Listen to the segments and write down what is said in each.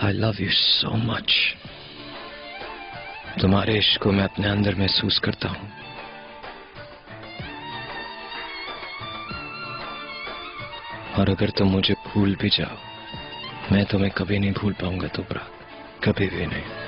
I love you so much. तुम्हारे इश्क को मैं अपने अंदर महसूस करता हूं। और अगर तुम मुझे भूल भी जाओ, मैं तुम्हें कभी नहीं भूल पाऊंगा तुबरा, कभी भी नहीं।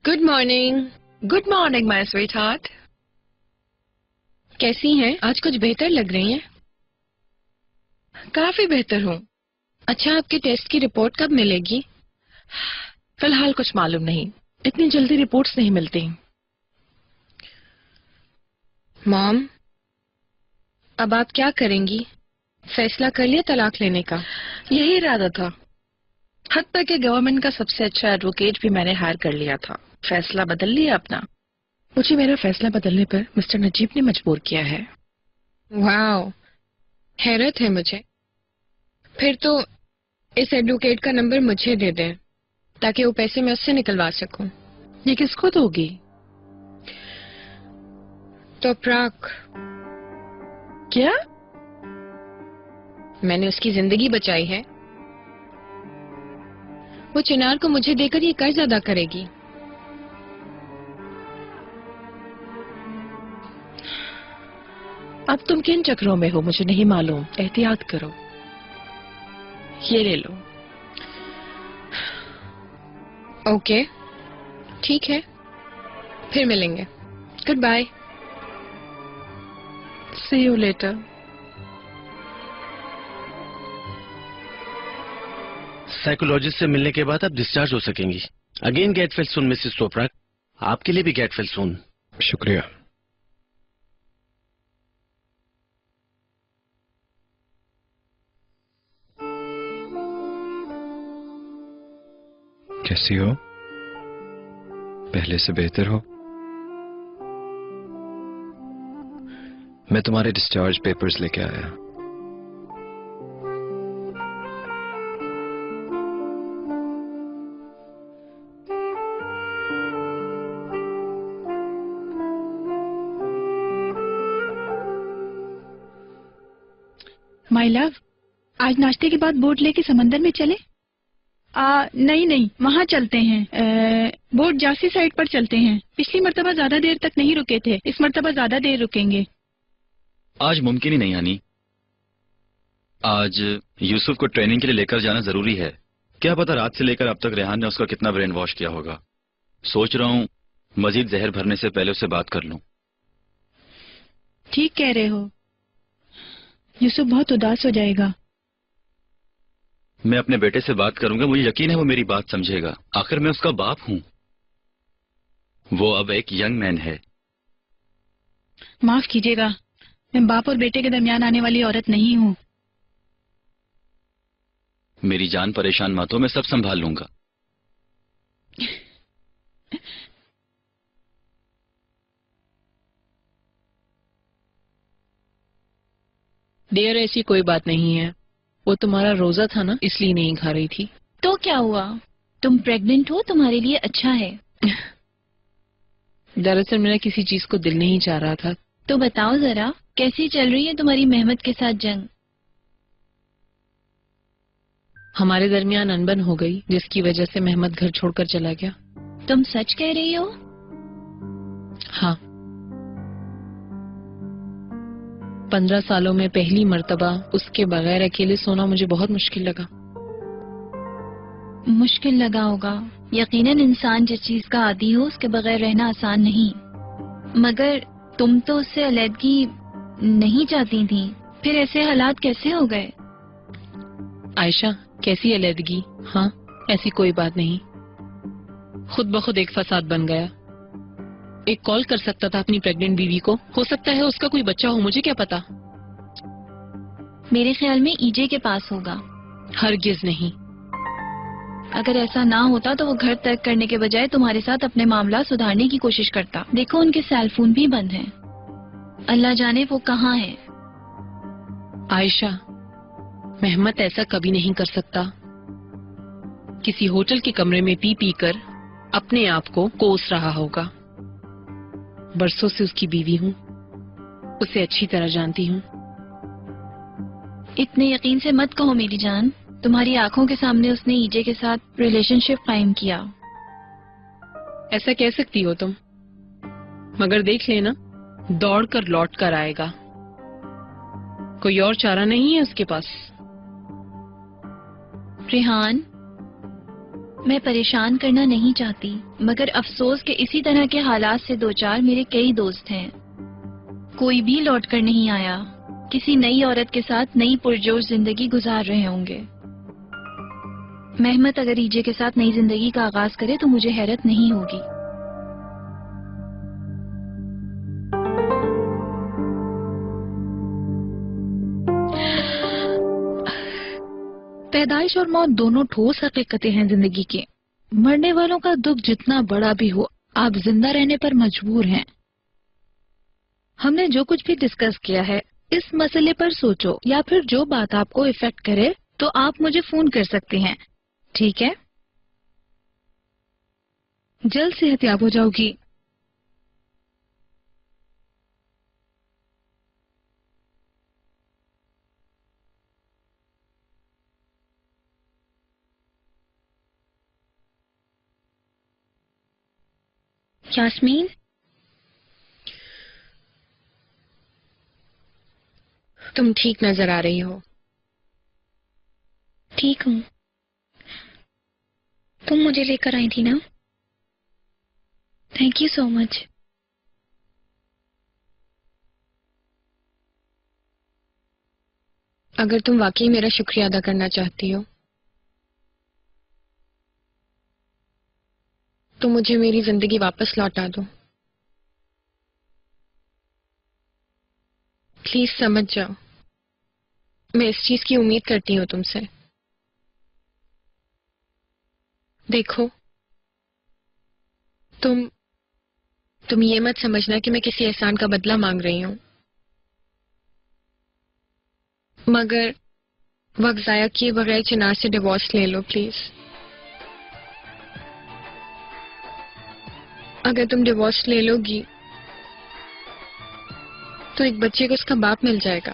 Good morning. Good morning my sweet heart. कैसी हैं? आज कुछ बेहतर लग रही हैं। काफी बेहतर हूँ। अच्छा, आपके टेस्ट की रिपोर्ट कब मिलेगी? फिलहाल कुछ मालूम नहीं, इतनी जल्दी रिपोर्ट्स नहीं मिलती। मॉम, अब आप क्या करेंगी? फैसला कर लिया तलाक लेने का? यही इरादा था। हत्ता के गवर्नमेंट का सबसे अच्छा एडवोकेट भी मैंने हायर कर लिया था। फैसला बदल लिया अपना। मुझे मेरा फैसला बदलने पर मिस्टर नजीब ने मजबूर किया है। वाह, हैरत है मुझे। फिर तो इस एडवोकेट का नंबर मुझे दे दें ताकि वो पैसे मैं उससे निकलवा सकूं। ये किसको दोगी? तो प्राक। क्या? मैंने उसकी जिंदगी बचाई है। वो चिनार को मुझे देकर ये कर्ज अदा करेगी। अब तुम किन चक्रों में हो मुझे नहीं मालूम। एहतियात करो। ये ले लो। ओके, ठीक है, फिर मिलेंगे। Good bye. See you later. Psychologist से मिलने के बाद आप डिस्चार्ज हो सकेंगी। Again get well soon Mrs Chopra. आपके लिए भी गेट वेल सून। शुक्रिया। कैसी हो? पहले से बेहतर हो? मैं तुम्हारे डिस्चार्ज पेपर्स लेके आया। माय लव, आज नाश्ते के बाद बोट लेके समंदर में चले? नहीं, वहाँ चलते हैं। बोट जासी साइड पर चलते हैं। पिछली मर्तबा ज्यादा देर तक नहीं रुके थे, इस मर्तबा ज्यादा देर रुकेंगे। आज मुमकिन ही नहीं आनी। आज यूसुफ को ट्रेनिंग के लिए लेकर जाना जरूरी है। क्या पता रात से लेकर अब तक रेहान ने उसका कितना ब्रेन वॉश किया होगा। सोच रहा हूँ मजीद जहर भरने से पहले उससे बात कर लूं। ठीक कह रहे हो, यूसुफ बहुत उदास हो जाएगा। मैं अपने बेटे से बात करूंगा, मुझे यकीन है वो मेरी बात समझेगा। आखिर मैं उसका बाप हूं। वो अब एक यंग मैन है। माफ कीजिएगा, मैं बाप और बेटे के दरमियान आने वाली औरत नहीं हूँ। मेरी जान परेशान मत हो, मैं सब संभाल लूंगा। डियर, ऐसी कोई बात नहीं है। वो तुम्हारा रोजा था ना, इसलिए नहीं खा रही थी। तो क्या हुआ? तुम प्रेग्नेंट हो, तुम्हारे लिए अच्छा है। दरअसल मेरा किसी चीज को दिल नहीं चाह रहा था। तो बताओ जरा, कैसी चल रही है तुम्हारी मेहमत के साथ जंग? हमारे दरमियान अनबन हो गई, जिसकी वजह से मेहमत घर छोड़कर चला गया। तुम सच कह रही हो? हाँ, 15 सालों में पहली मर्तबा उसके बगैर अकेले सोना मुझे बहुत मुश्किल लगा। मुश्किल लगा होगा। यकीनन इंसान जिस चीज का आदी हो उसके बगैर रहना आसान नहीं। मगर तुम तो उससे अलहदगी नहीं चाहती थी, फिर ऐसे हालात कैसे हो गए? आयशा, कैसी अलहदगी? हाँ, ऐसी कोई बात नहीं। खुद ब खुद एक फसाद बन गया। एक कॉल कर सकता था अपनी प्रेग्नेंट बीवी को। हो सकता है उसका कोई बच्चा हो, मुझे क्या पता। मेरे ख्याल में ईजे के पास होगा। हरगिज नहीं। अगर ऐसा ना होता तो वो घर तर्क करने के बजाय तुम्हारे साथ अपने मामला सुधारने की कोशिश करता। देखो, उनके सेल फोन भी बंद हैं। अल्लाह जाने वो कहाँ है। आयशा, मेहमत ऐसा कभी नहीं कर सकता। किसी होटल के कमरे में पी पी कर अपने आप को कोस रहा होगा। बरसों से उसकी बीवी हूँ, उसे अच्छी तरह जानती हूँ। इतने यकीन से मत कहो मेरी जान, तुम्हारी आंखों के सामने उसने ईजे के साथ रिलेशनशिप कायम किया। ऐसा कह सकती हो तुम, मगर देख लेना दौड़ कर लौट कर आएगा। कोई और चारा नहीं है उसके पास। रेहान, मैं परेशान करना नहीं चाहती, मगर अफसोस के इसी तरह के हालात से दो चार मेरे कई दोस्त हैं। कोई भी लौट कर नहीं आया, किसी नई औरत के साथ नई पुरजोश जिंदगी गुजार रहे होंगे। मेहमत अगर ईजे के साथ नई जिंदगी का आगाज करे तो मुझे हैरत नहीं होगी। पैदाइश और मौत दोनों ठोस हकीकतें हैं जिंदगी की। मरने वालों का दुख जितना बड़ा भी हो, आप जिंदा रहने पर मजबूर हैं। हमने जो कुछ भी डिस्कस किया है, इस मसले पर सोचो या फिर जो बात आपको इफेक्ट करे तो आप मुझे फोन कर सकते हैं, ठीक है? जल्द सेहतयाब हो जाओगी। यास्मीन, तुम ठीक नजर आ रही हो। ठीक हूँ। तुम मुझे लेकर आई थी ना? Thank you so much. अगर तुम वाकई मेरा शुक्रिया अदा करना चाहती हो तो मुझे मेरी जिंदगी वापस लौटा दो। प्लीज समझ जाओ, मैं इस चीज की उम्मीद करती हूँ तुमसे। देखो, तुम ये मत समझना कि मैं किसी एहसान का बदला मांग रही हूँ, मगर वक्त जाया किए बगैर चिनार से डिवोर्स ले लो प्लीज। अगर तुम डिवोर्स ले लोगी तो एक बच्चे को उसका बाप मिल जाएगा।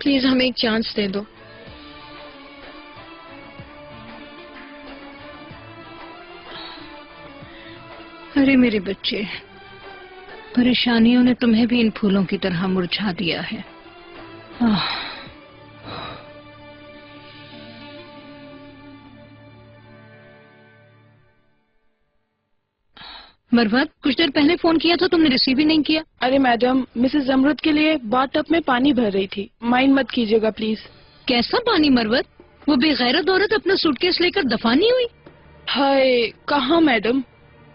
प्लीज हमें एक चांस दे दो। अरे मेरे बच्चे, परेशानियों ने तुम्हें भी इन फूलों की तरह मुरझा दिया है। मरवत, कुछ देर पहले फोन किया था, तुमने रिसीव ही नहीं किया। अरे मैडम, मिसेस जमरुद के लिए बाथटब में पानी भर रही थी, माइंड मत कीजिएगा प्लीज। कैसा पानी मरवत? वो बेगैरत औरत अपना सूटकेस लेकर दफा नहीं हुई? हाय, कहाँ मैडम,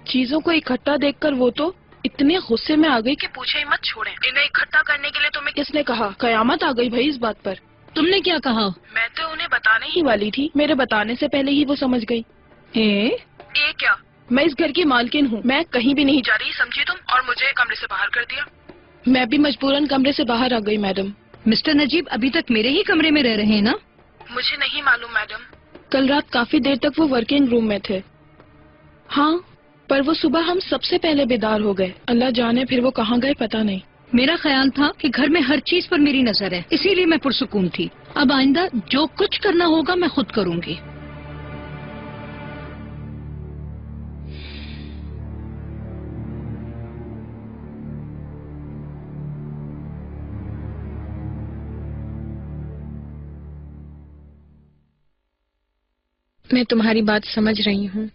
चीजों को इकट्ठा देखकर वो तो इतने गुस्से में आ गई कि पूछे ही मत छोड़े। इन्हें इकट्ठा करने के लिए तुम्हें किसने कहा? कयामत आ गई भाई इस बात पर। तुमने क्या कहा? मैं तो उन्हें बताने ही वाली थी, मेरे बताने से पहले ही वो समझ गई। ए क्या? मैं इस घर की मालकिन हूँ, मैं कहीं भी नहीं जा रही, समझी तुम? और मुझे कमरे से बाहर कर दिया। मैं भी मजबूरन कमरे से बाहर आ गई मैडम। मिस्टर नजीब अभी तक मेरे ही कमरे में रह रहे हैं ना? मुझे नहीं मालूम मैडम, कल रात काफी देर तक वो वर्किंग रूम में थे। हाँ, पर वो सुबह हम सबसे पहले बेदार हो गए। अल्लाह जाने फिर वो कहाँ गए, पता नहीं। मेरा ख्याल था कि घर में हर चीज पर मेरी नजर है, इसीलिए मैं पुरसुकून थी। अब आइंदा जो कुछ करना होगा मैं खुद करूंगी। मैं तुम्हारी बात समझ रही हूँ,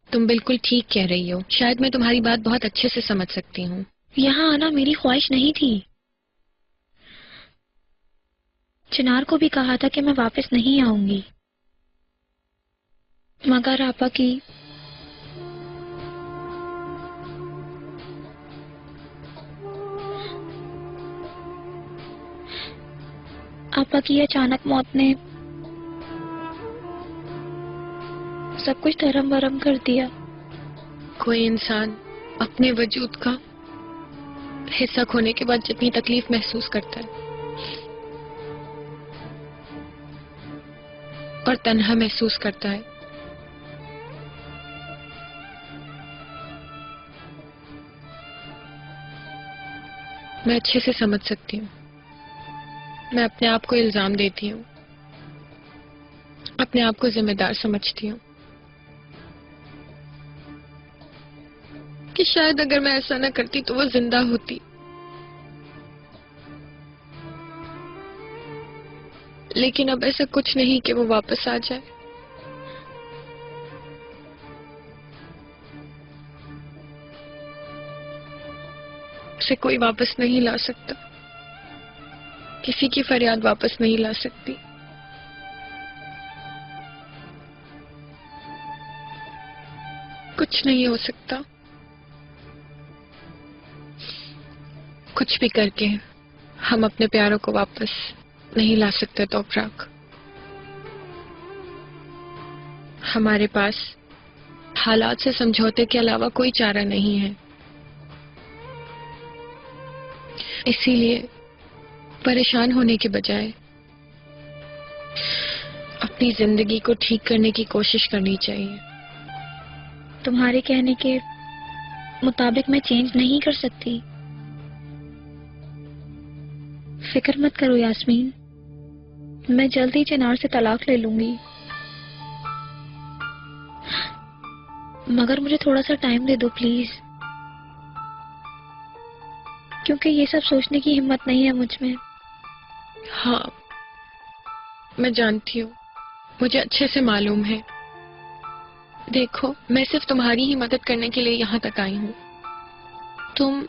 तुम बिल्कुल ठीक कह रही हो। शायद मैं तुम्हारी बात बहुत अच्छे से समझ सकती हूँ। यहाँ आना मेरी ख्वाहिश नहीं थी। चिनार को भी कहा था कि मैं वापस नहीं आऊंगी, मगर आपा की अचानक मौत ने सब कुछ धर्म भरम कर दिया। कोई इंसान अपने वजूद का हिस्सा खोने के बाद जितनी तकलीफ महसूस करता है और तन्हा महसूस करता है, मैं अच्छे से समझ सकती हूँ। मैं अपने आप को इल्जाम देती हूँ, अपने आप को जिम्मेदार समझती हूँ कि शायद अगर मैं ऐसा ना करती तो वो जिंदा होती। लेकिन अब ऐसा कुछ नहीं कि वो वापस आ जाए। उसे कोई वापस नहीं ला सकता, किसी की फरियाद वापस नहीं ला सकती। कुछ नहीं हो सकता। कुछ भी करके हम अपने प्यारों को वापस नहीं ला सकते तोपराक। हमारे पास हालात से समझौते के अलावा कोई चारा नहीं है। इसीलिए परेशान होने के बजाय अपनी जिंदगी को ठीक करने की कोशिश करनी चाहिए। तुम्हारे कहने के मुताबिक मैं चेंज नहीं कर सकती। फिक्र मत करो यास्मीन, मैं जल्दी चिनार से तलाक ले लूंगी। मगर मुझे थोड़ा सा टाइम दे दो प्लीज, क्योंकि ये सब सोचने की हिम्मत नहीं है मुझ में। हाँ, मैं जानती हूँ, मुझे अच्छे से मालूम है। देखो, मैं सिर्फ तुम्हारी ही मदद करने के लिए यहाँ तक आई हूँ। तुम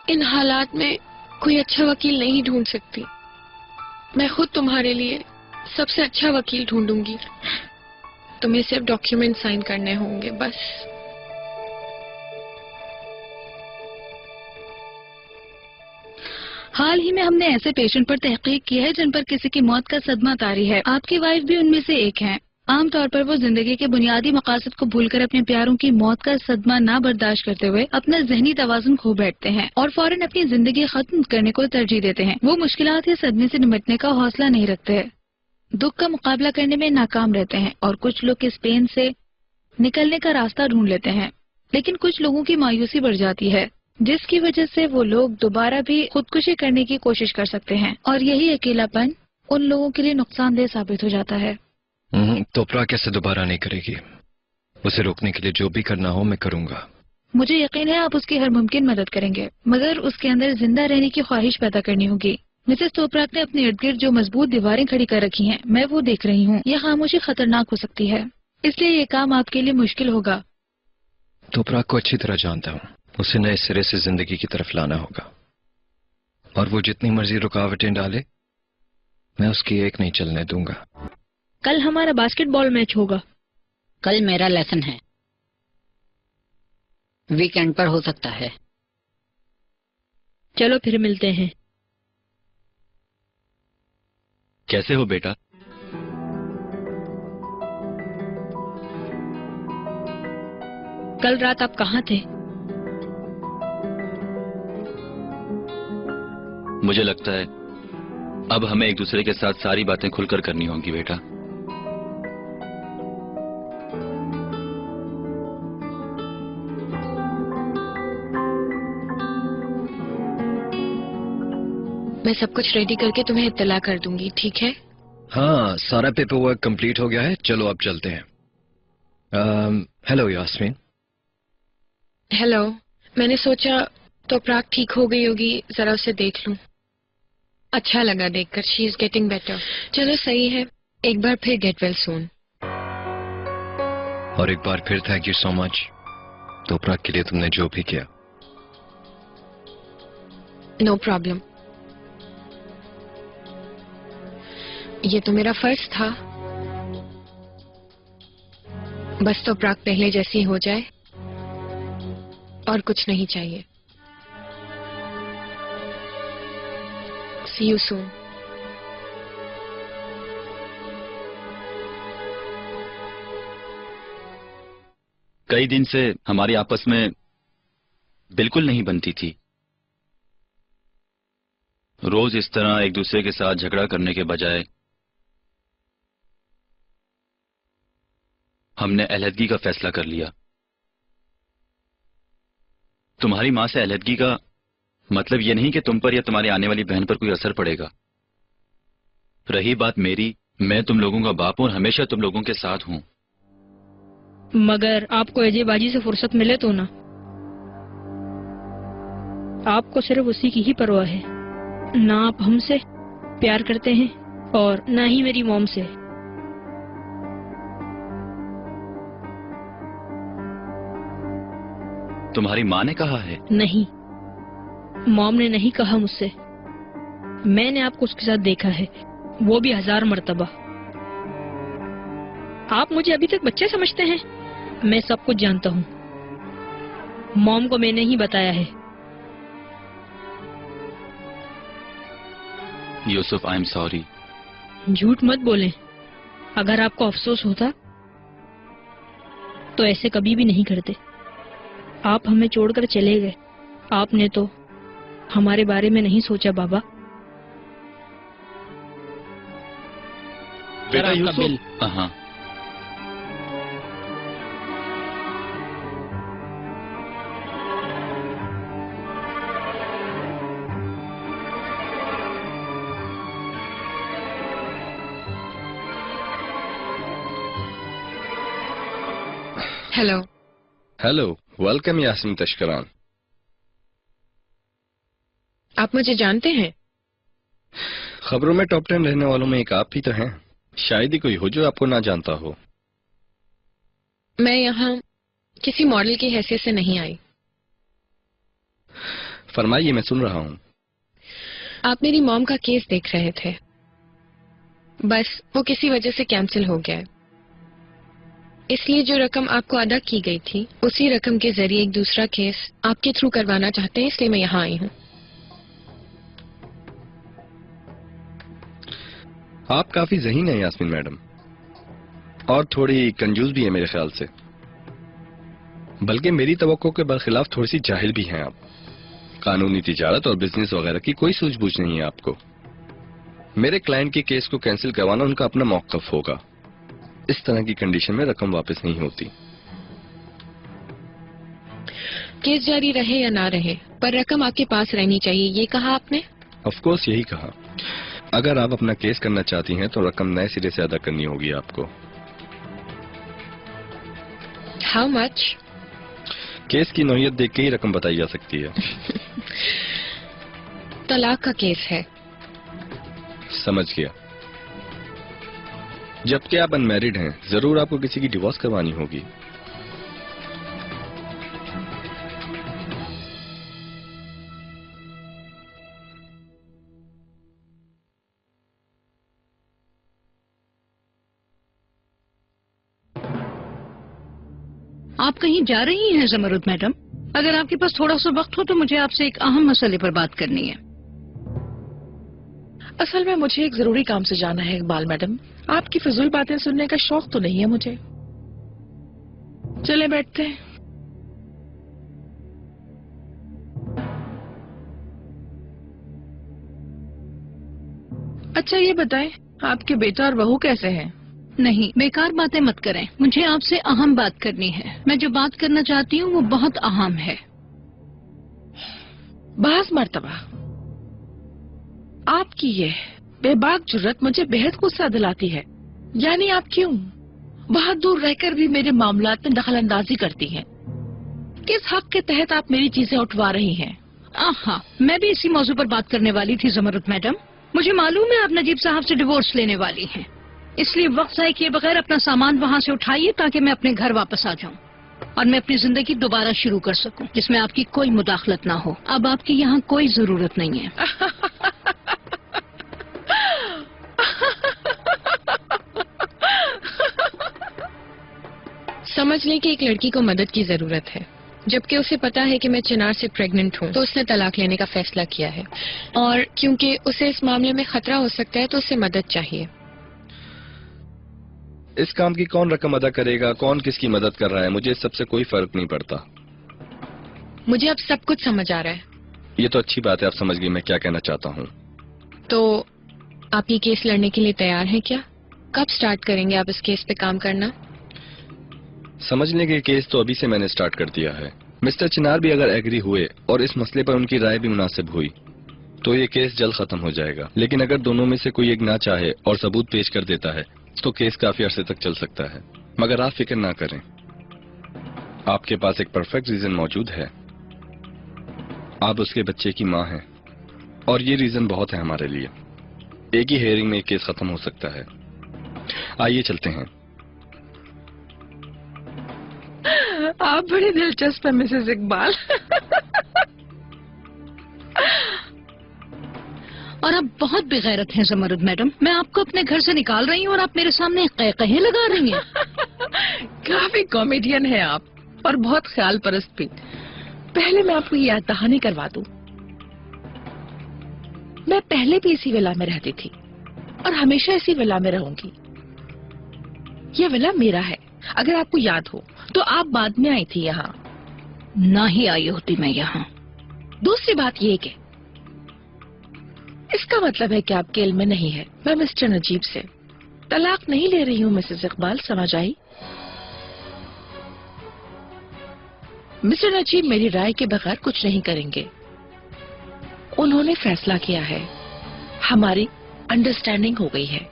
इन हालात में कोई अच्छा वकील नहीं ढूंढ सकती। मैं खुद तुम्हारे लिए सबसे अच्छा वकील ढूंढूंगी। तुम्हें सिर्फ डॉक्यूमेंट साइन करने होंगे, बस। हाल ही में हमने ऐसे पेशेंट पर तहकीक की है जिन पर किसी की मौत का सदमा तारी है। आपकी वाइफ भी उनमें से एक है। आमतौर पर वो जिंदगी के बुनियादी मकासद को भूलकर अपने प्यारों की मौत का सदमा ना बर्दाश्त करते हुए अपना जहनी तवाजुन खो बैठते हैं और फौरन अपनी जिंदगी खत्म करने को तरजीह देते हैं। वो मुश्किलात या सदमे से निपटने का हौसला नहीं रखते हैं, दुख का मुकाबला करने में नाकाम रहते हैं और कुछ लोग इस पेन से निकलने का रास्ता ढूंढ लेते हैं। लेकिन कुछ लोगों की मायूसी बढ़ जाती है, जिसकी वजह से वो लोग दोबारा भी खुदकुशी करने की कोशिश कर सकते हैं और यही अकेलापन उन लोगों के लिए नुकसानदेह साबित हो जाता है। तोपरा कैसे दोबारा नहीं करेगी? उसे रोकने के लिए जो भी करना हो मैं करूंगा। मुझे यकीन है आप उसकी हर मुमकिन मदद करेंगे, मगर उसके अंदर जिंदा रहने की ख्वाहिश पैदा करनी होगी। मिसेस तोपराक ने अपने इर्द गिर्द जो मजबूत दीवारें खड़ी कर रखी हैं, मैं वो देख रही हूँ। यह खामोशी खतरनाक हो सकती है, इसलिए ये काम आपके लिए मुश्किल होगा। तोपराक को अच्छी तरह जानता हूँ। उसे नए सिरे से जिंदगी की तरफ लाना होगा और वो जितनी मर्जी रुकावटें डाले, मैं उसकी एक नहीं चलने दूंगा। कल हमारा बास्केटबॉल मैच होगा। कल मेरा लेसन है, वीकेंड पर हो सकता है। चलो फिर मिलते हैं। कैसे हो बेटा? कल रात आप कहाँ थे? मुझे लगता है अब हमें एक दूसरे के साथ सारी बातें खुलकर करनी होंगी बेटा। मैं सब कुछ रेडी करके तुम्हें इत्तला कर दूंगी, ठीक है? हाँ, सारा पेपर वर्क कंप्लीट हो गया है। चलो अब चलते हैं। हेलो यास्मीन। हेलो। मैंने सोचा तोपराक ठीक हो गई होगी, जरा उसे देख लूं। अच्छा लगा देखकर, शी इज गेटिंग बेटर। चलो सही है, एक बार फिर गेट वेल सून। और एक बार फिर थैंक यू सो मच तोपराक के लिए, तुमने जो भी किया। नो प्रॉब्लम, ये तो मेरा फर्ज था। बस तोपराक पहले जैसी हो जाए और कुछ नहीं चाहिए। See you soon. कई दिन से हमारी आपस में बिल्कुल नहीं बनती थी। रोज इस तरह एक दूसरे के साथ झगड़ा करने के बजाय हमने अलहदगी का फैसला कर लिया। तुम्हारी मां से अलहदगी का मतलब यह नहीं कि तुम पर या तुम्हारी आने वाली बहन पर कोई असर पड़ेगा। रही बात मेरी, मैं तुम लोगों का बाप हूं और हमेशा तुम लोगों के साथ हूं। मगर आपको अजयबाजी से फुर्सत मिले तो ना। आपको सिर्फ उसी की ही परवाह है। ना आप हमसे प्यार करते हैं और ना ही मेरी मॉम से। तुम्हारी माँ ने कहा है? नहीं, मॉम ने नहीं कहा मुझसे। मैंने आपको उसके साथ देखा है, वो भी 1000 मर्तबा। आप मुझे अभी तक बच्चे समझते हैं। मैं सब कुछ जानता हूँ। मॉम को मैंने ही बताया है। Yusuf, I am sorry. झूठ मत बोलें। अगर आपको अफसोस होता तो ऐसे कभी भी नहीं करते। आप हमें छोड़कर चले गए। आपने तो हमारे बारे में नहीं सोचा बाबा। बेटा यूसुफ। हाँ, हेलो। हेलो, वेलकम यास्मीन तशकरान। आप मुझे जानते हैं? खबरों में टॉप 10 रहने वालों में एक आप ही तो हैं। शायद ही कोई हो जो आपको ना जानता हो। मैं यहाँ किसी मॉडल की हैसियत से नहीं आई। फरमाइए, मैं सुन रहा हूँ। आप मेरी मॉम का केस देख रहे थे। बस वो किसी वजह से कैंसिल हो गया है। इसलिए जो रकम आपको अदा की गई थी, उसी रकम के जरिए एक दूसरा केस आपके थ्रू करवाना चाहते हैं, इसलिए मैं यहाँ आई हूँ। आप काफी ज़हीन हैं यास्मीन मैडम, और थोड़ी कंजूस भी है मेरे ख्याल से। बल्कि मेरी तवक्को के बरखिलाफ थोड़ी सी जाहिल भी हैं आप। कानूनी तिजारत और बिजनेस वगैरह की कोई सूझबूझ नहीं है आपको। मेरे क्लाइंट के केस को कैंसिल करवाना उनका अपना मौक़िफ़ होगा। इस तरह की कंडीशन में रकम वापस नहीं होती। केस जारी रहे या ना रहे, पर रकम आपके पास रहनी चाहिए, ये कहा आपने? ऑफ कोर्स यही कहा। अगर आप अपना केस करना चाहती हैं तो रकम नए सिरे से अदा करनी होगी आपको। How much? केस की नौयत देख के ही रकम बताई जा सकती है। तलाक का केस है। समझ गया। जबकि आप अनमैरिड हैं, जरूर आपको किसी की डिवोर्स करवानी होगी। आप कहीं जा रही हैं ज़मरुद मैडम? अगर आपके पास थोड़ा सा वक्त हो तो मुझे आपसे एक अहम मसले पर बात करनी है। असल में मुझे एक जरूरी काम से जाना है इकबाल मैडम। आपकी फिजूल बातें सुनने का शौक तो नहीं है मुझे। चले बैठते हैं। अच्छा ये बताएं, आपके बेटा और बहू कैसे हैं? नहीं, बेकार बातें मत करें। मुझे आपसे अहम बात करनी है। मैं जो बात करना चाहती हूँ वो बहुत अहम है। बहस मर्तबा आपकी ये बेबाक जुर्रत मुझे बेहद गुस्सा दिलाती है। यानी आप क्यों बहुत दूर रहकर भी मेरे मामलात में दखल अंदाजी करती हैं? किस हक के तहत आप मेरी चीजें उठवा रही हैं? हाँ, मैं भी इसी मौजू पर बात करने वाली थी ज़मरुद मैडम। मुझे मालूम है आप नजीब साहब से डिवोर्स लेने वाली हैं, इसलिए वक्त ज़ाया किए बगैर अपना सामान वहाँ से उठाइए ताकि मैं अपने घर वापस आ जाऊँ और मैं अपनी जिंदगी दोबारा शुरू कर सकूं, जिसमें आपकी कोई मुदाखलत ना हो। अब आपकी यहाँ कोई जरूरत नहीं है। समझ लें कि एक लड़की को मदद की जरूरत है, जबकि उसे पता है कि मैं चिनार से प्रेग्नेंट हूँ, तो उसने तलाक लेने का फैसला किया है। और क्योंकि उसे इस मामले में खतरा हो सकता है तो उसे मदद चाहिए। इस काम की कौन रकम अदा करेगा, कौन किसकी मदद कर रहा है, मुझे इस सबसे कोई फर्क नहीं पड़ता। मुझे अब सब कुछ समझ आ रहा है। ये तो अच्छी बात है, आप समझ गई मैं क्या कहना चाहता हूँ। तो आप ये केस लड़ने के लिए तैयार हैं क्या? कब स्टार्ट करेंगे आप इस केस पे काम करना? समझने के केस तो अभी से मैंने स्टार्ट कर दिया है। मिस्टर चिनार भी अगर एग्री हुए और इस मसले पर उनकी राय भी मुनासिब हुई तो ये केस जल्द खत्म हो जाएगा। लेकिन अगर दोनों में से कोई एक ना चाहे और सबूत पेश कर देता है तो केस काफी अरसे तक चल सकता है। मगर आप फिक्र ना करें, आपके पास एक परफेक्ट रीजन मौजूद है। आप उसके बच्चे की माँ हैं और ये रीजन बहुत है हमारे लिए। एक ही हेयरिंग में केस खत्म हो सकता है। आइए चलते हैं। आप बड़ी दिलचस्प है मिसेस इकबाल। और आप बहुत बेगैरत हैं जमरुद मैडम। मैं आपको अपने घर से निकाल रही हूँ और आप मेरे सामने कहे लगा रही हैं। काफी कॉमेडियन है आप और बहुत ख्याल परस्त भी। पहले मैं आपको याद दहानी करवा दूं। मैं पहले भी इसी विला में रहती थी और हमेशा इसी विला में रहूंगी। यह विला मेरा है। अगर आपको याद हो तो आप बाद में आई थी यहाँ। ना ही आई होती मैं यहाँ। दूसरी बात ये कि इसका मतलब है कि आपके इल्म में नहीं है मैं मिस्टर नजीब से तलाक नहीं ले रही हूँ। मिसेस इकबाल समझ आई? मिस्टर नजीब मेरी राय के बगैर कुछ नहीं करेंगे। उन्होंने फैसला किया है, हमारी अंडरस्टैंडिंग हो गई है।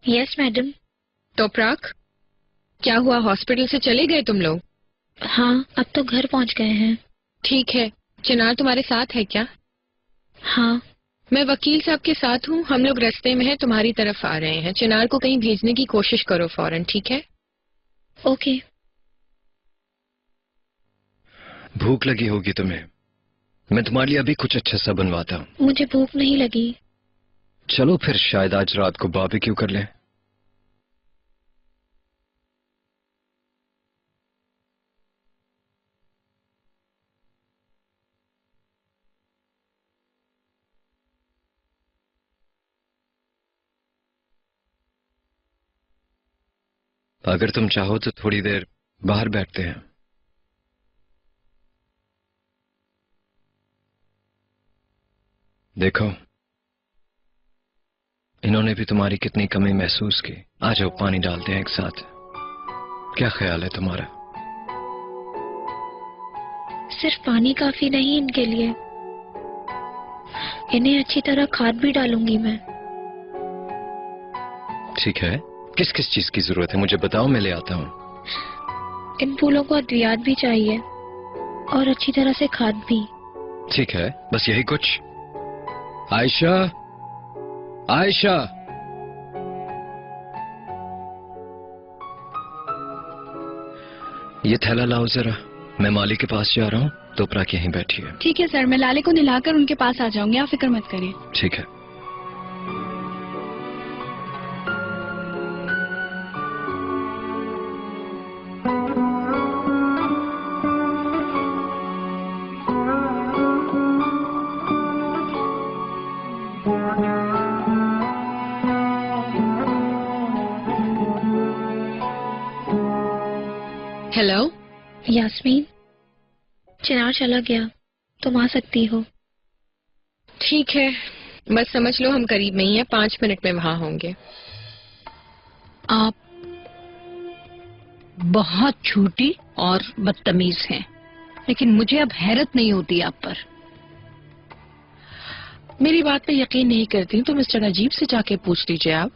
Yes madam. तो प्राक, क्या हुआ? हॉस्पिटल से चले गए तुम लोग? हाँ, अब तो घर पहुंच गए हैं। ठीक है। चिनार तुम्हारे साथ है क्या? हाँ। मैं वकील साहब के साथ हूँ। हम लोग रास्ते में हैं, तुम्हारी तरफ आ रहे हैं। चिनार को कहीं भेजने की कोशिश करो फौरन, ठीक है? ओके। भूख लगी होगी तुम्हें, मैं तुम्हारे लिए अभी कुछ अच्छा सा बनवाता हूँ। मुझे भूख नहीं लगी। चलो फिर शायद आज रात को बारबेक्यू कर लें। अगर तुम चाहो तो थोड़ी देर बाहर बैठते हैं। देखो, इन्होंने भी तुम्हारी कितनी कमी महसूस की। आ जाओ पानी डालते हैं एक साथ। क्या ख्याल है तुम्हारा? सिर्फ पानी काफी नहीं इनके लिए, इन्हें अच्छी तरह खाद भी डालूंगी मैं। ठीक है, किस किस चीज की जरूरत है मुझे बताओ, मैं ले आता हूँ। इन फूलों को अद्वियात भी चाहिए और अच्छी तरह से खाद भी। ठीक है, बस यही कुछ। आयशा, आयशा, ये थैला लाओ जरा। मैं माली के पास जा रहा हूँ, तो प्राक यहीं बैठी है। ठीक है सर, मैं लाले को नहलाकर उनके पास आ जाऊंगी, आप फिक्र मत करिए। ठीक है। हेलो यास्मीन, चिनार चला गया, तुम आ सकती हो। ठीक है, बस समझ लो हम करीब नहीं है, 5 मिनट में वहां होंगे। आप बहुत झूठी और बदतमीज हैं, लेकिन मुझे अब हैरत नहीं होती आप पर। मेरी बात पे यकीन नहीं करती तो मिस्टर नजीब से जाके पूछ लीजिए आप।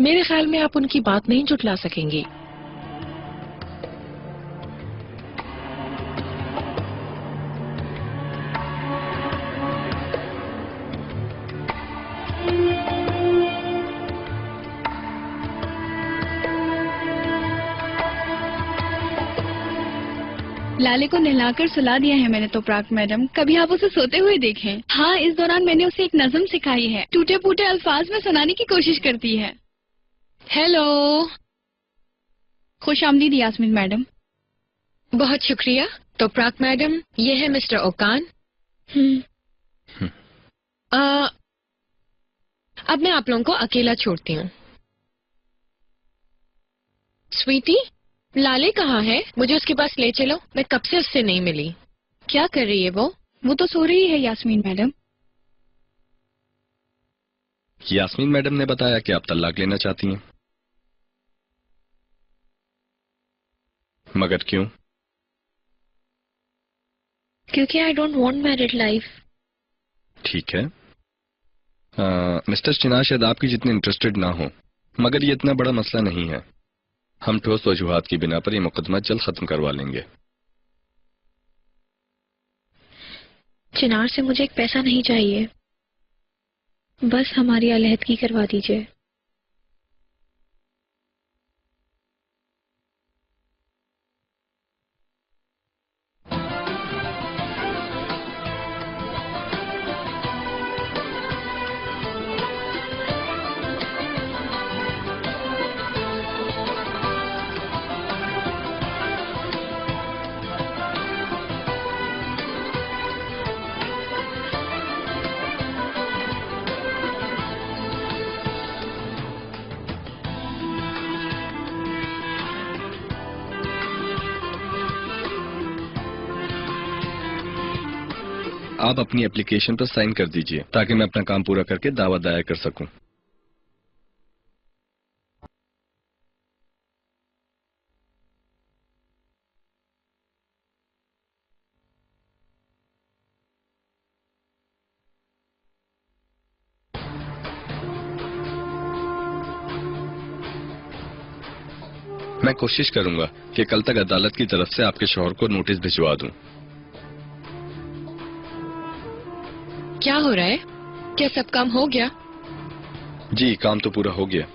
मेरे ख्याल में आप उनकी बात नहीं जुटला सकेंगी। लाले को नहलाकर सुला दिया है मैंने तो प्राक मैडम। कभी आप उसे सोते हुए देखें। हाँ, इस दौरान मैंने उसे एक नज़म सिखाई है। टूटे फूटे अल्फाज में सुनाने की कोशिश करती है। हेलो। खुश आमदीद यास्मीन मैडम। बहुत शुक्रिया। तो प्राक मैडम, ये है मिस्टर ओकान। अब मैं आप लोगों को अकेला छोड़ती हूँ। स्वीटी, लाले कहाँ है? मुझे उसके पास ले चलो, मैं कब से उससे नहीं मिली। क्या कर रही है वो? वो तो सो रही है यास्मीन मैडम। यास्मीन मैडम ने बताया कि आप तलाक लेना चाहती हैं, मगर क्यों? क्योंकि I don't want married life. ठीक है। मिस्टर चिनार शायद आपकी जितने इंटरेस्टेड ना हो, मगर ये इतना बड़ा मसला नहीं है। हम ठोस वजूहात की बिना पर ये मुकदमा जल्द खत्म करवा लेंगे। चिनार से मुझे एक पैसा नहीं चाहिए, बस हमारी अलहदगी करवा दीजिए। आप अपनी एप्लीकेशन पर साइन कर दीजिए ताकि मैं अपना काम पूरा करके दावा दायर कर सकूं। मैं कोशिश करूंगा कि कल तक अदालत की तरफ से आपके शौहर को नोटिस भिजवा दूं। क्या हो रहा है? क्या सब काम हो गया? जी, काम तो पूरा हो गया।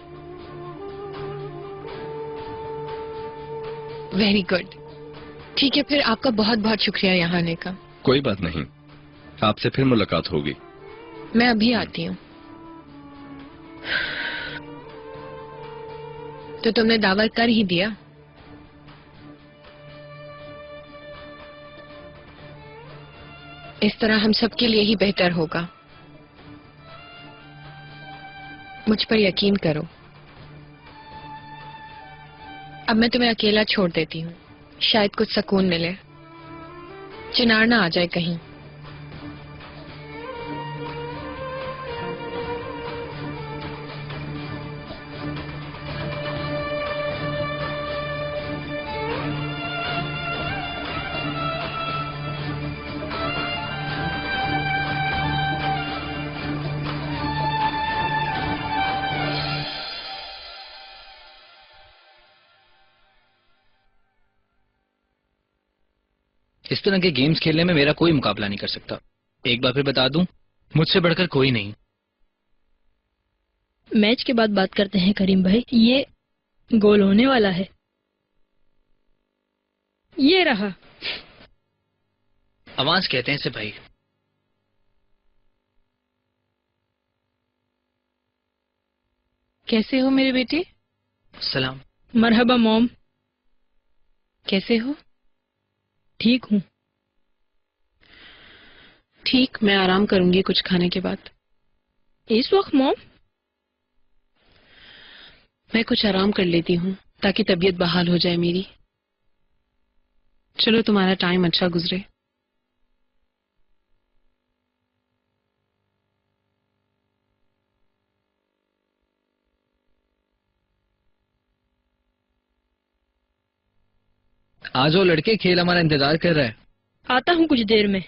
Very good. ठीक है, फिर आपका बहुत बहुत शुक्रिया यहाँ आने का। कोई बात नहीं, आपसे फिर मुलाकात होगी। मैं अभी आती हूँ। तो तुमने दावा कर ही दिया? इस तरह हम सबके लिए ही बेहतर होगा। मुझ पर यकीन करो। अब मैं तुम्हें अकेला छोड़ देती हूँ, शायद कुछ सुकून मिले। चिनार ना आ जाए कहीं। इस तरह के गेम्स खेलने में मेरा कोई मुकाबला नहीं कर सकता। एक बार फिर बता दूं, मुझसे बढ़कर कोई नहीं। मैच के बाद बात करते हैं करीम भाई। ये गोल होने वाला है। ये रहा। आवाज कहते हैं इसे भाई। कैसे हो मेरे बेटे? सलाम। मरहबा मॉम। कैसे हो? ठीक हूँ। ठीक, मैं आराम करूंगी कुछ खाने के बाद। इस वक्त मॉम? मैं कुछ आराम कर लेती हूँ ताकि तबीयत बहाल हो जाए मेरी। चलो, तुम्हारा टाइम अच्छा गुजरे। आ जाओ लड़के, खेल हमारा इंतजार कर रहा है। आता हूँ कुछ देर में।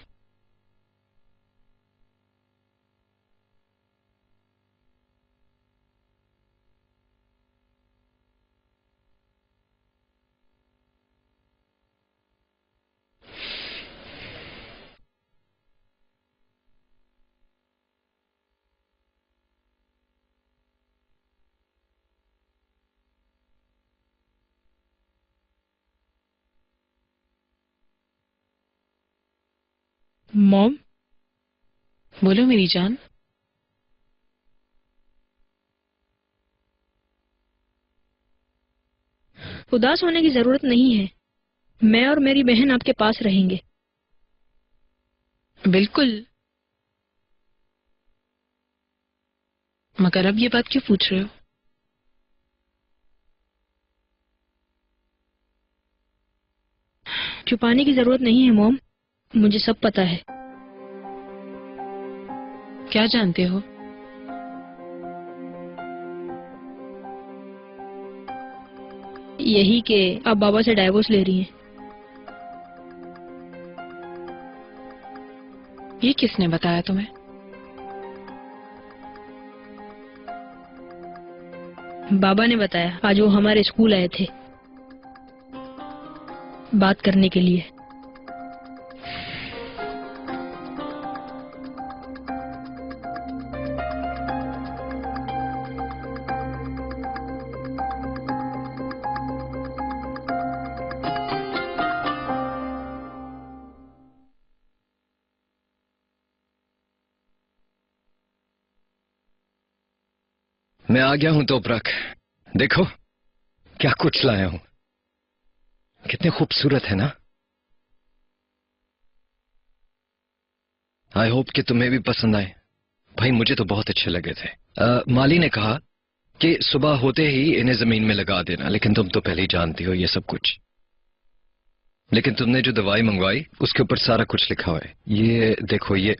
मॉम, बोलो मेरी जान। उदास होने की जरूरत नहीं है। मैं और मेरी बहन आपके पास रहेंगे। बिल्कुल, मगर अब ये बात क्यों पूछ रहे हो? छुपाने की जरूरत नहीं है मॉम, मुझे सब पता है। क्या जानते हो? यही कि आप बाबा से डाइवोर्स ले रही हैं। ये किसने बताया तुम्हें? बाबा ने बताया। आज वो हमारे स्कूल आए थे बात करने के लिए। मैं आ गया हूं तोपरक। देखो क्या कुछ लाया हूं। कितने खूबसूरत है ना। आई होप कि तुम्हें भी पसंद आए। भाई मुझे तो बहुत अच्छे लगे थे। माली ने कहा कि सुबह होते ही इन्हें जमीन में लगा देना, लेकिन तुम तो पहले ही जानती हो ये सब कुछ। लेकिन तुमने जो दवाई मंगवाई उसके ऊपर सारा कुछ लिखा हुआ है। ये देखो। ये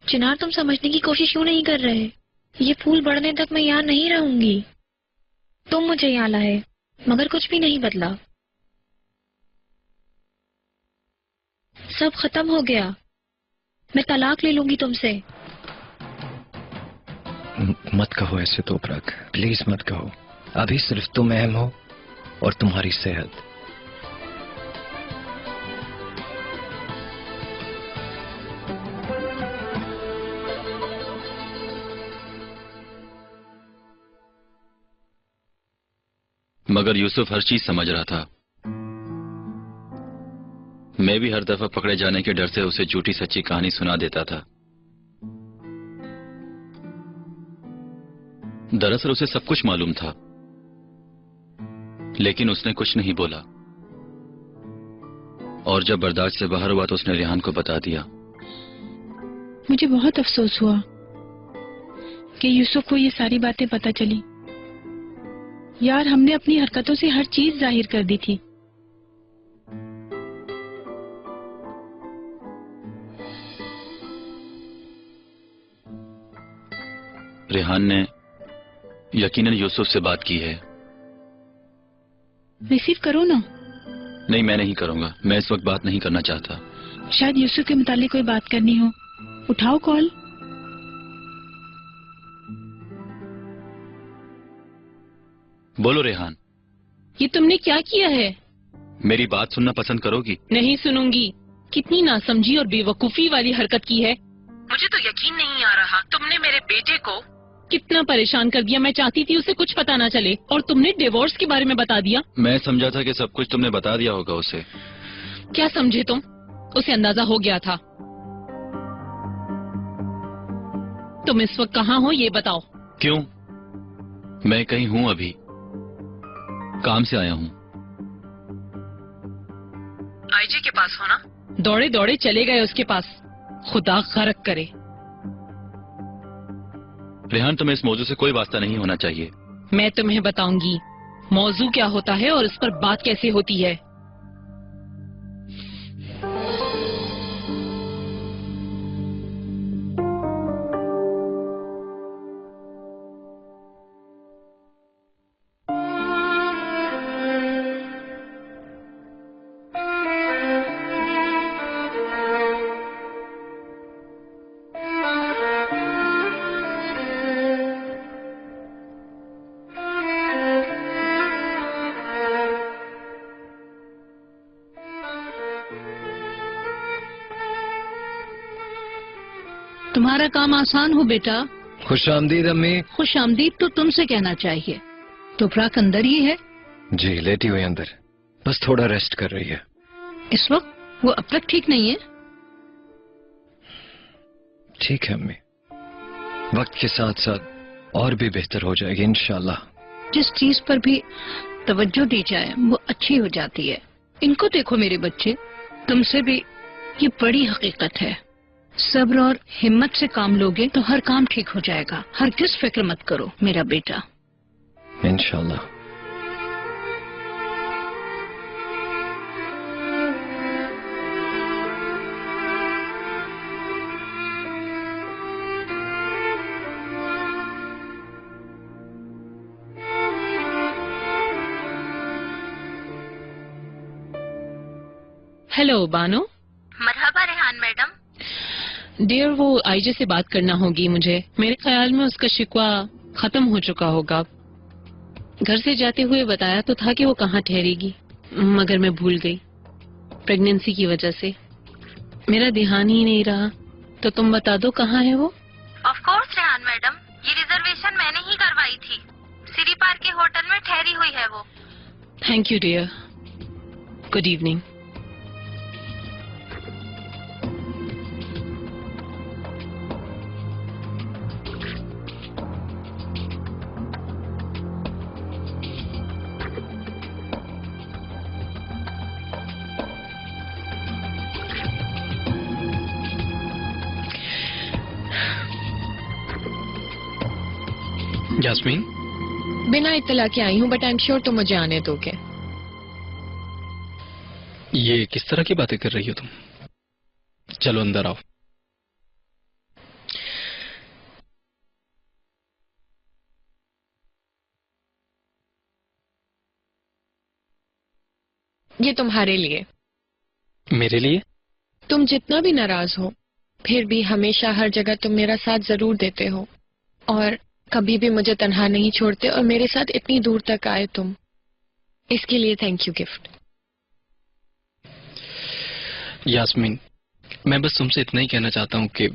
चिनार, तुम समझने की कोशिश क्यों नहीं कर रहे? ये फूल बढ़ने तक मैं यहाँ नहीं रहूंगी। तुम मुझे यहाँ लाए मगर कुछ भी नहीं बदला। सब खत्म हो गया। मैं तलाक ले लूंगी तुमसे। मत कहो ऐसे तोपरक, प्लीज मत कहो। अभी सिर्फ तुम अहम हो और तुम्हारी सेहत। मगर यूसुफ हर चीज समझ रहा था। मैं भी हर दफा पकड़े जाने के डर से उसे झूठी सच्ची कहानी सुना देता था। दरअसल उसे सब कुछ मालूम था, लेकिन उसने कुछ नहीं बोला। और जब बर्दाश्त से बाहर हुआ तो उसने रेहान को बता दिया। मुझे बहुत अफसोस हुआ कि यूसुफ को ये सारी बातें पता चली। यार, हमने अपनी हरकतों से हर चीज जाहिर कर दी थी। रेहान ने यकीनन यूसुफ से बात की है। रिसीव करो ना। नहीं, मैं नहीं करूंगा। मैं इस वक्त बात नहीं करना चाहता। शायद यूसुफ के मुतालिक कोई बात करनी हो। उठाओ कॉल। बोलो रेहान। ये तुमने क्या किया है? मेरी बात सुनना पसंद करोगी? नहीं सुनूंगी। कितनी नासमझी और बेवकूफी वाली हरकत की है। मुझे तो यकीन नहीं आ रहा। तुमने मेरे बेटे को कितना परेशान कर दिया। मैं चाहती थी उसे कुछ पता ना चले और तुमने डिवोर्स के बारे में बता दिया। मैं समझा था कि सब कुछ तुमने बता दिया होगा उसे। क्या समझे तुम? उसे अंदाजा हो गया था। तुम इस वक्त कहाँ हो ये बताओ। क्यों? मैं कहीं हूँ, अभी काम से आया हूँ। आईजी के पास हो ना? दौड़े दौड़े चले गए उसके पास। खुदा गरक करे। रेहान, तुम्हें इस मौजू से कोई वास्ता नहीं होना चाहिए। मैं तुम्हें बताऊंगी मौजू क्या होता है और इस पर बात कैसे होती है। तुम्हारा काम आसान हो बेटा। खुश आमदीद अम्मी। खुश आमदीद तो तुमसे कहना चाहिए। तोपरक अंदर ही है? जी, लेटी हुई अंदर, बस थोड़ा रेस्ट कर रही है। इस वक्त वो अब तक ठीक नहीं है? ठीक है अम्मी, वक्त के साथ साथ और भी बेहतर हो जाएगी इंशाल्लाह। जिस चीज पर भी तवज्जो दी जाए वो अच्छी हो जाती है। इनको देखो मेरे बच्चे, तुमसे भी ये बड़ी हकीकत है। सब्र और हिम्मत से काम लोगे तो हर काम ठीक हो जाएगा। हरगिज़ फिक्र मत करो मेरा बेटा। इंशाल्लाह। हेलो बानो। मरहबा रेहान मैडम। डियर, वो आईजे से बात करना होगी मुझे। मेरे ख्याल में उसका शिकवा खत्म हो चुका होगा। घर से जाते हुए बताया तो था कि वो कहाँ ठहरेगी, मगर मैं भूल गई प्रेगनेंसी की वजह से। मेरा ध्यान ही नहीं रहा, तो तुम बता दो कहाँ है वो। ऑफ कोर्स रेहान मैडम, ये रिजर्वेशन मैंने ही करवाई थी। सिरी पार्क के होटल में ठहरी हुई है वो। Thank you dear. Good evening. Yasmeen, बिना इत्तला के आई हूँ, बट आई एम श्योर तुम मुझे आने दोगे। ये किस तरह की बातें कर रही हो तुम? चलो अंदर आओ। ये तुम्हारे लिए। मेरे लिए? तुम जितना भी नाराज हो, फिर भी हमेशा हर जगह तुम मेरा साथ जरूर देते हो और कभी भी मुझे तन्हा नहीं छोड़ते, और मेरे साथ इतनी दूर तक आए तुम, इसके लिए थैंक यू गिफ्ट। यास्मीन, मैं बस तुमसे इतना ही कहना चाहता हूँ कि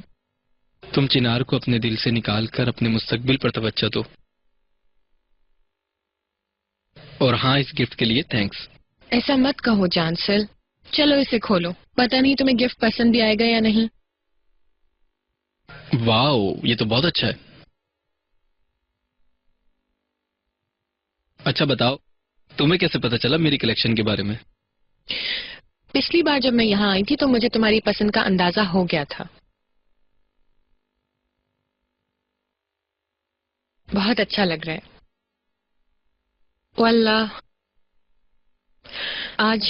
तुम चिनार को अपने दिल से निकाल कर अपने मुस्तकबिल पर तवज्जो दो। और हाँ, इस गिफ्ट के लिए थैंक्स। ऐसा मत कहो जानसल। चलो इसे खोलो, पता नहीं तुम्हें गिफ्ट पसंद भी आएगा या नहीं। वाओ, ये तो बहुत अच्छा है। अच्छा बताओ, तुम्हें कैसे पता चला मेरी कलेक्शन के बारे में? पिछली बार जब मैं यहाँ आई थी तो मुझे तुम्हारी पसंद का अंदाजा हो गया था। बहुत अच्छा लग रहा है। वल्लाह, आज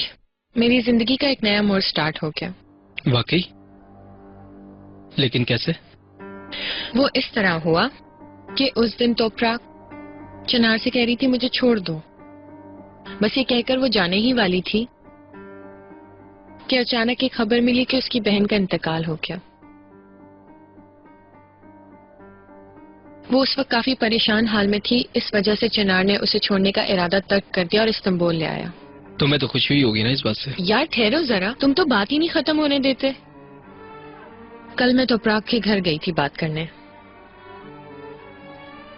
मेरी जिंदगी का एक नया मोड़ स्टार्ट हो गया। वाकई? लेकिन कैसे? वो इस तरह हुआ कि उस दिन तोपरा चिनार से कह रही थी मुझे छोड़ दो। बस ये कहकर वो जाने ही वाली थी कि अचानक एक खबर मिली कि उसकी बहन का इंतकाल हो गया। वो उस वक्त काफी परेशान हाल में थी, इस वजह से चिनार ने उसे छोड़ने का इरादा तर्क कर दिया और इस्तांबुल ले आया। तुम्हें तो खुशी हुई होगी ना इस बात से? यार ठहरो जरा, तुम तो बात ही नहीं खत्म होने देते। कल मैं तोपराग के घर गई थी बात करने।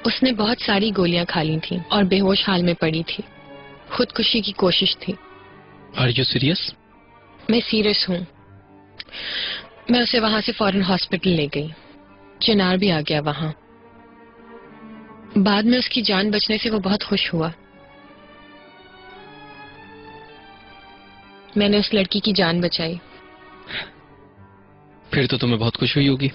उसने बहुत सारी गोलियां खा ली थी और बेहोश हाल में पड़ी थी। खुदकुशी की कोशिश थी। Are you serious? मैं सीरियस हूँ। मैं उसे वहां से फौरन हॉस्पिटल ले गई। चिनार भी आ गया वहां। बाद में उसकी जान बचने से वो बहुत खुश हुआ। मैंने उस लड़की की जान बचाई। फिर तो तुम्हें बहुत खुश हुई होगी।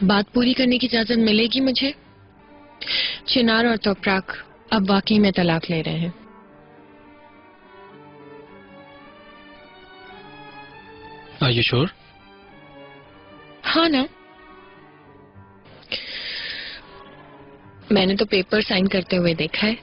बात पूरी करने की इजाजत मिलेगी मुझे? चिनार और तोपराग अब वाकई में तलाक ले रहे हैं। Are you sure? हाँ ना, मैंने तो पेपर साइन करते हुए देखा है।